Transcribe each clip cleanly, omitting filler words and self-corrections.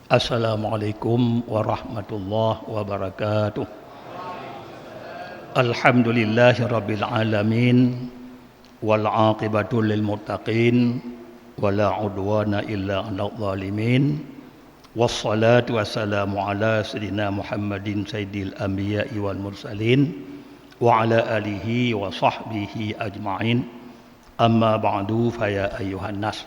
Assalamualaikum warahmatullahi wabarakatuh. Alhamdulillahi rabbil alamin wal aqibatu lil muttaqin wala udwana illa 'alal zalimin. Wassalatu wassalamu ala sayyidina Muhammadin sayyidil anbiya'i wal mursalin wa ala alihi wa sahbihi ajma'in. Amma ba'du fa ya ayyuhan nas.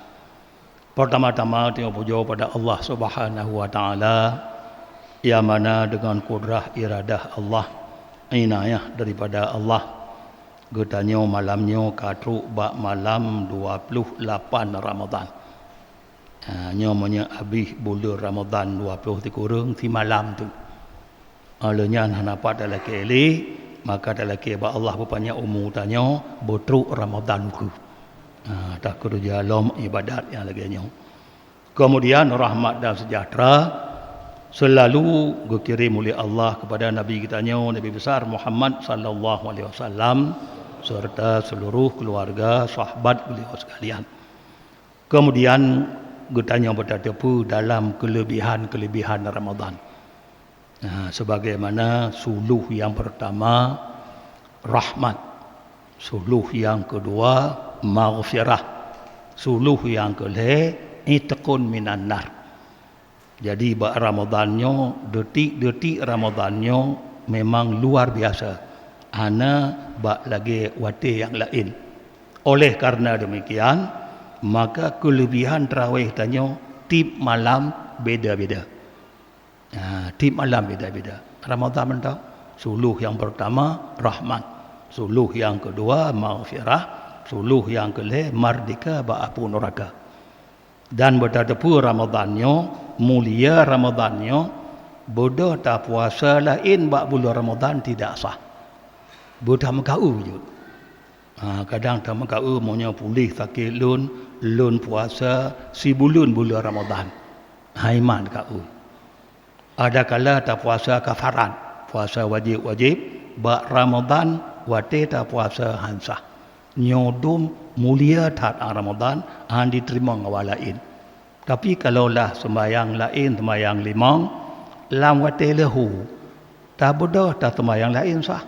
Pertama-tama kita puja pada Allah Subhanahu wa taala yang mana dengan kudrah iradah Allah, inayah daripada Allah, getanyo malamnyo katru bak malam 28 Ramadan. Nyomonya habis bulan Ramadan 20 kurang ti malam tu. Alenya hanapat dalam kele maka dalam ke ba Allah rupanya umur tanyo botruk Ramadan ku. Tak kerja lom ibadat yang laginya. Kemudian rahmat dan sejahtera selalu dikirim oleh Allah kepada Nabi kita Nabi besar Muhammad sallallahu alaihi wasallam serta seluruh keluarga sahabat beliau sekalian. Kemudian getanya bertemu dalam kelebihan Ramadan. Sebagaimana suluh yang pertama rahmat, suluh yang kedua maghfirah, suluh yang kelih itqun minan nar. Jadi bak Ramadannya, detik-detik Ramadannya memang luar biasa. Ana bak lagi wate yang lain. Oleh karena demikian, maka kelebihan tarawih tanya tip malam beda-beda. Tip malam beda-beda. Ramadan mentau suluh yang pertama rahmat, suluh yang kedua maghfirah, suluh yang kelih merdeka ba'apu neraka. Dan bertemu Ramadannya, mulia Ramadannya, bodoh tak puasa lain bak bulan Ramadan tidak sah. Bodoh mekau je. Kadang tak mekau maunya pulih sakit lun puasa si bulan Ramadan. Haiman kau. Ada kala tak puasa kafaran, puasa wajib bak Ramadan wate tak puasa hansah. Nyodum mulia tak Ramadan diterima ngawal lain. Tapi kalaulah sembahyang lain, sembahyang limang lam wate lehu, tak bodoh tak sembahyang lain sah.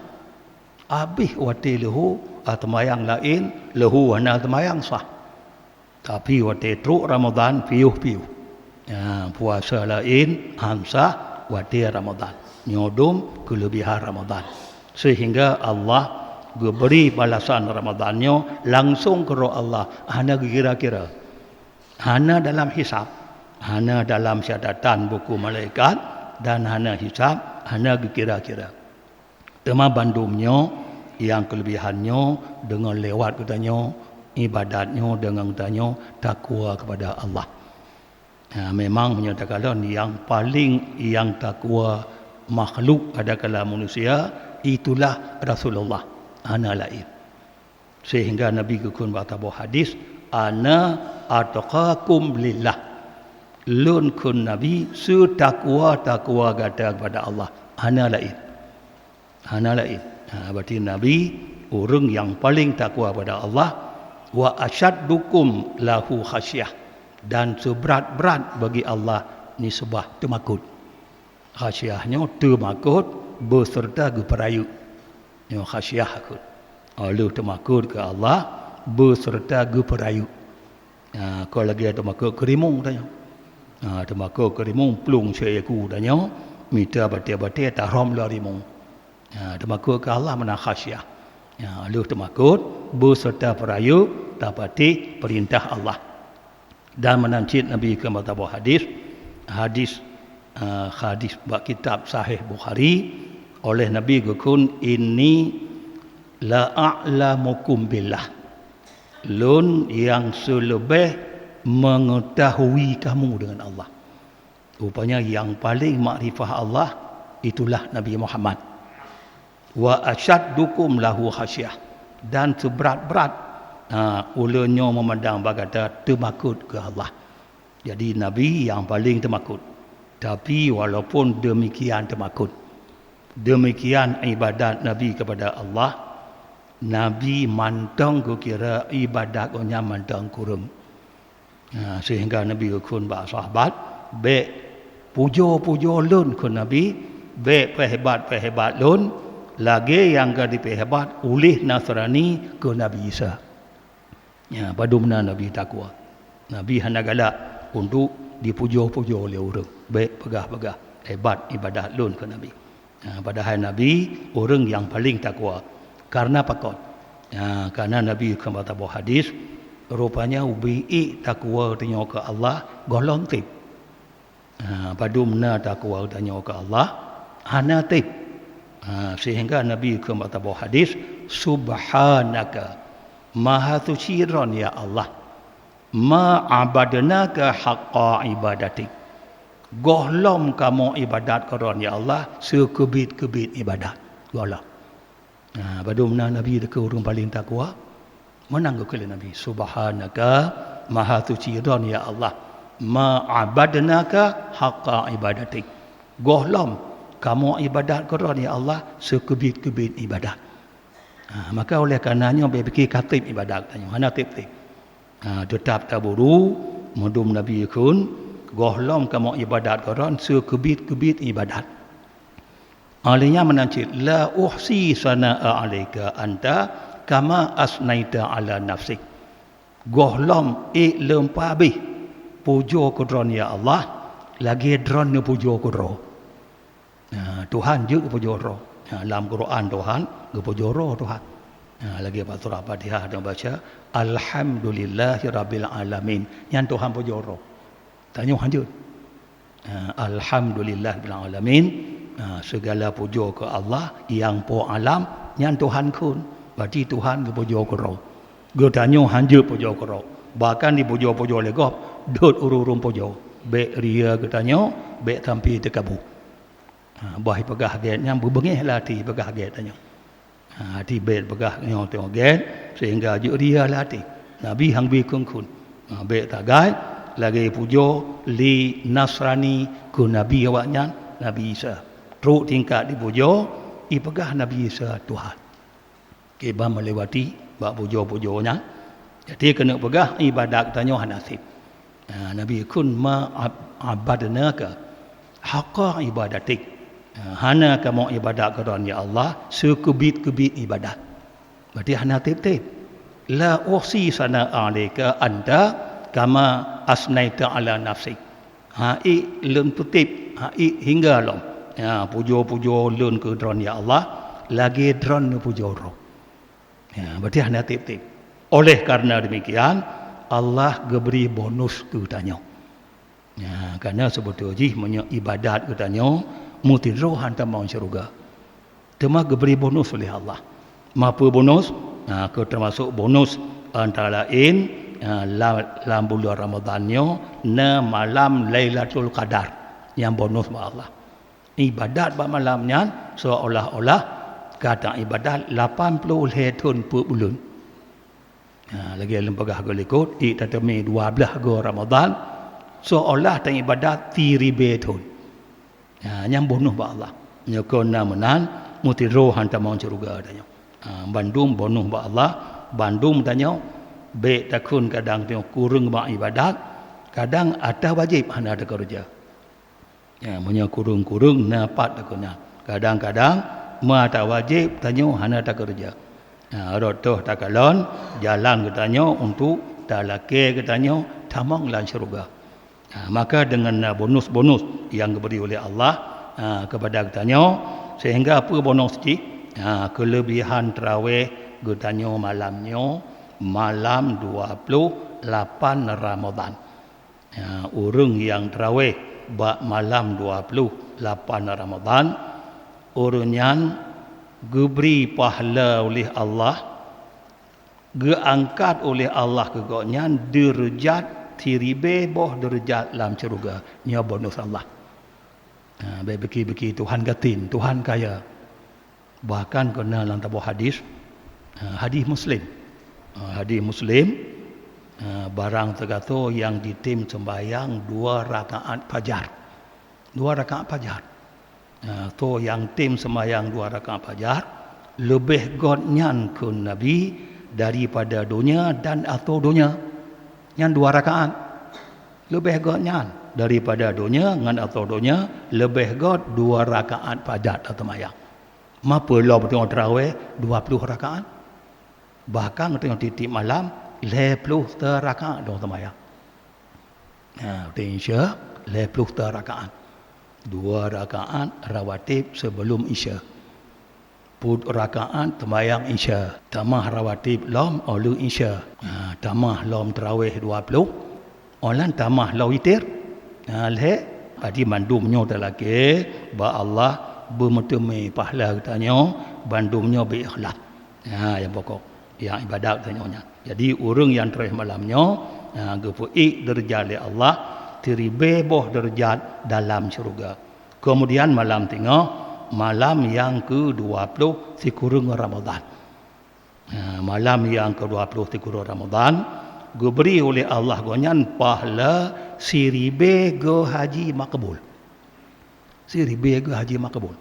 Habis wate lehu sembahyang lain lehu hana sembahyang sah. Tapi wate truk Ramadan piuh-piuh. Puasa lain hamsah wate Ramadan. Nyodum kelebihan Ramadan. Sehingga Allah beri balasan Ramadannya langsung ke roh Allah. Hana kira-kira, hana dalam hisab, hana dalam syadatan buku malaikat, dan hana hisab, hana kira-kira. Tema bandumnya yang kelebihannya dengan lewat katanya ibadatnya dengan katanya takwa kepada Allah. Memang menyatakan yang paling yang takwa makhluk adalah manusia itulah Rasulullah. Ana lain. Sehingga Nabi kekun berkata hadis, ana ataqakum lillah. Lun kun Nabi setakwa gada kepada Allah. Ana lain. Ana lain. Berarti Nabi orang yang paling takwa kepada Allah. Wa asyaddukum lahu khasyah. Dan seberat-berat bagi Allah ni sebah temakut. Khasyahnya temakut beserta geperayu. Yang khasyah akut. Lalu temakut ke Allah beserta geperayu. Kalau lagi ada temakut kerimung tanya. Temakut kerimung pelung syayaku tanya. Minta batia-batia tahram larimung. Temakut ke Allah mana khasyah. Lalu temakut beserta perayu dapati perintah Allah. Dan menancit Nabi ke matabuh hadis bak kitab Sahih Bukhari oleh Nabi gekun ini la a'lamukum billah. Lun yang selebih mengetahui kamu dengan Allah. Rupanya yang paling makrifah Allah itulah Nabi Muhammad. Wa asyaddukum lahu khasyah. Dan seberat-berat ulunnya memandang bagata temakut ke Allah. Jadi Nabi yang paling temakut. Tapi walaupun demikian temakut, demikian ibadat Nabi kepada Allah, Nabi mantang kira ibadat nya mantang kurang. Sehingga Nabi kun ba sahabat be pujo lun ke Nabi, be pehebat lun, lagi yang ke dipehebat oleh Nasrani ke Nabi Isa. Ya, padumna Nabi takwa. Nabi hanya galak untuk dipujo oleh orang. Be pegah hebat ibadat lun ke Nabi. Ya, padahal Nabi orang yang paling takwa. Karena pakot. Ya, karena Nabi kata bahawa hadis, rupanya ubi'i takwa tanya ke Allah golong tip. Padumna takwa tanya ke Allah hana tip. Sehingga Nabi kata bahawa hadis, subhanaka maha suciran ya Allah, ma abadnaka haqqa ibadatik. Golong kamu ibadat karon ya Allah sekebit-kebit ibadat. Golong. Padumna Nabi dekat orang paling takwa. Menang ke Nabi, subhanaka maha suciran ya Allah, ma abadnaka haqqa ibadatik. Golong kamu ibadat karon ya Allah sekebit-kebit ibadat. Maka oleh karenanya berfikir katib ibadat tanya mana tip tetap taburu mudum Nabi kun golong kamu ibadat karon sekebit-kebit ibadat. Alihnya menancit la uhsi sana'a alaika anta kama asnaita ala nafsik. Golong lempabih pujo kudron ya Allah lagi dron ne pujo kudro. Tuhan je pujo roh. Dalam Quran Tuhan pujo roh Tuhan. Lagi apa surah Fatihah ada baca alhamdulillahirabbil alamin. Yang Tuhan pujo roh. Tanya lanjut. Alhamdulillahirabbil alamin. Segala pujo ke Allah yang po alam yang Tuhan kun. Berarti Tuhan ke pujo ke roh. Ge tanya hanjut pujo ke roh. Bahkan di pujo oleh gop dot ururun pujo. Be ria ke tanya, be tampi tekabu. Bahi pegah get yang berbengih lati pegah get tanya. Hati be pegah nyo tengok get sehingga ju ria lati. Nabi hang bi kun. Be tagai lagi pujo li Nasrani ku Nabi awaknya Nabi Isa. Teruk tingkat dipujo, ipegah Nabi Isa Tuhan. Keba melewati bab pujo-pujonya. Jadi kena pegah ibadat tanya hanasib. Nabi kun ma abadnaka haqqa ibadatik. Hana kamu ibadat karon ya Allah sekebit-kebit ibadat. Berarti hana tip-tip. La uhsi sana'a alaika anta kama asnaita ala nafsik. Hai lem tutip, hai hingga lom. Ya, pujo lun ke dron ya Allah lagi dron pujo roh. Ya, berarti hanya tip-tip. Oleh karena demikian Allah beri bonus ke tanya. Ya, karena sebetulnya ibadat ke tanya muti roh hantar mau syurga. Tema beri bonus oleh Allah. Apa bonus? Ke termasuk bonus antara lain dalam bulan Ramadannya na malam Lailatul Qadar yang bonus Allah. Ibadat pada malamnya seolah-olah kata ibadat 80 tahun per bulan. Lagi lempagah golikut itatami 12 go Ramadan seolah tang ibadat 3000 tahun. Yang bonus pada Allah. Nyokona menan muti roh hantar mau syurga tanya. Bandung bonus pada Allah, bandung tanya be takun kadang tengok kurang mak ibadat, kadang ada wajib hana ada kerja. Ya, punya kurung-kurung napat takuna. Kadang-kadang mata wajib tanya hana tak kerja. Rotoh takalon jalan katanya untuk talake katanya tamang lan syurga. Maka dengan bonus-bonus yang diberi oleh Allah kepada katanya sehingga apa bonus cik? Kelebihan tarawih katanya malamnya malam 28 Ramadan. Orang yang tarawih malam 28 Ramadan urunyan diberi pahala oleh Allah, diangkat oleh Allah kegoknya derajat tiribe boh derajat dalam syurga. Nya bonus Allah. Beki Tuhan gatin, Tuhan kaya. Bahkan kena dalam tabuh hadis Muslim. Hadis Muslim barang tergato yang ditim sembahyang 2 rakaat fajar. 2 rakaat fajar. To yang tim sembahyang 2 rakaat fajar lebih godnyan ke Nabi daripada dunia dan atau dunia. Yang 2 rakaat. lebih godnya daripada dunia ngan atau dunia lebih god 2 rakaat fajr atau mayang. Mapa lo betul tarawih 20 rakaat. Bahkan tengok titik malam 20 rakaat atau mayang. Insya 20 rakaat. 2 rakaat rawatib sebelum isya. Put rakaat temayang isya. Tamah rawatib lom olu isya. Tamah lom tarawih 20. Olan tamah lo witir. Leh padi mandumnya lagi ba Allah bermetemi pahala katanya bandumnya bi ikhlas. Yang pokok yang ibadat katanya. Jadi orang yang terakhir malamnya gepuik derajat oleh Allah teribe boh derajat dalam syurga. Kemudian malam tengah malam yang ke-20 sekurang Ramadan. Malam yang ke-20 sekurang Ramadan diberi oleh Allah gonyan pahala siribe go haji makbul. Siribe go haji makbul.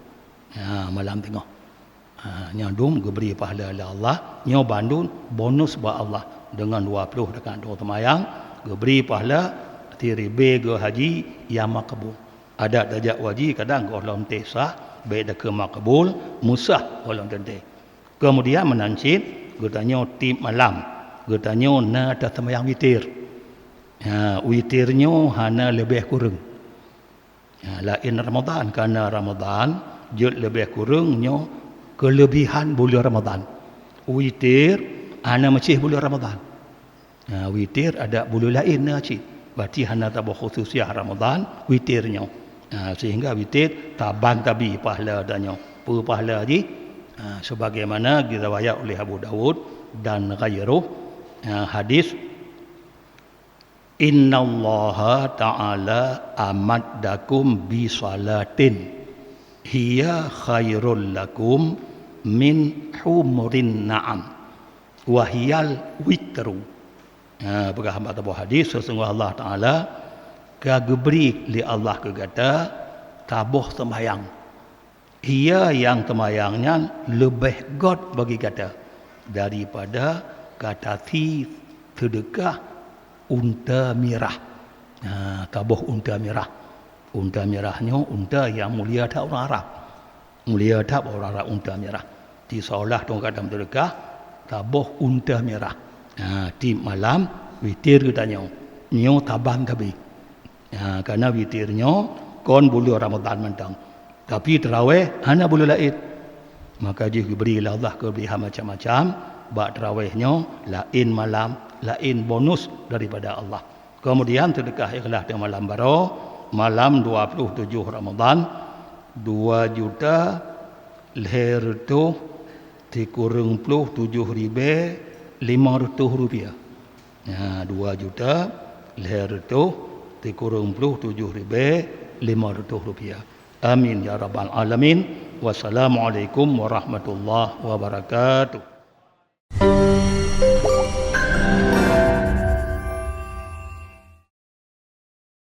Malam tengah. Nyandum diberi pahala oleh Allah, nyo bandun bonus ba Allah dengan 20 rakaat doa temayang diberi pahala siribe go haji yang makbul. Ada darjat wajib kadang golong tesah baik ke makbul musah golong dende. Kemudian menancit gutanya tim malam. Gutanya na atas semayang witir. Witirnya hana lebih kurang. Lain Ramadan karena Ramadan jut lebih kurangnya kelebihan bulan Ramadan. Witir hana macam bulan Ramadan. Witir ada bulan lain macam. Berarti hana tabah khususnya Ramadan witirnya. Sehingga witir taban tabi pahala dannya. Pahala ji sebagaimana diriwayat oleh Abu Dawud dan ghairuh hadis innallaha ta'ala amaddakum bi salatin hiya khairul lakum min humurin na'am wa hiyal witru. Berhamba tabu hadis sesungguhnya Allah Ta'ala kagubri li Allah kegata tabuh sembahyang. Ia yang temayangnya lebih god bagi kata daripada kata si sedekah unta merah. Tabuh unta merah. Unta merahnya unta yang mulia tak orang Arab. Mulia tak orang Arab unta merah. Di seolah dong kadang sedekah tabuh unta merah. Di malam witir katanya. Nyo tabang tabi. Karena witirnya kon bulu Ramadan mentang. Tapi tarawih hanya bulu lain. Maka dia berilah Allah kelebihan macam-macam. Bak tarawihnya lain malam, lain bonus daripada Allah. Kemudian sedekah ikhlas di malam baru, malam 27 Ramadan 2 juta leher tu dikurang 7,500 rupiah. 2 juta leher tu dikurang 7,500 rupiah. Amin ya rabbal alamin. Wassalamualaikum warahmatullahi wabarakatuh.